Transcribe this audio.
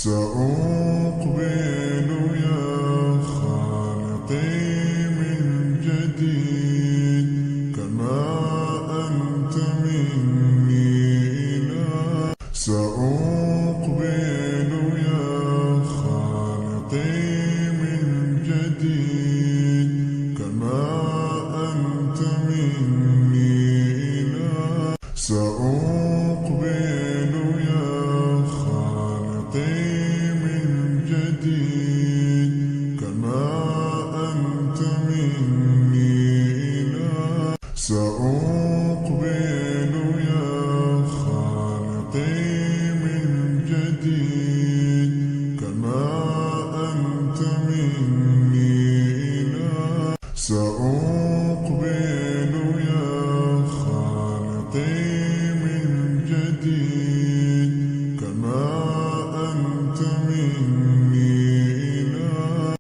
سأقبل يا خالقي من جديد كما أنت مني إله. سأقبل يا خالقي من جديد كما أنت مني إله. سأقبل يا خالقي من جديد كما أنت مني إله. سأقبل يا خالقي من جديد كما أنت مني إله. سأقبل يا خالقي من جديد كما أنت مني إله.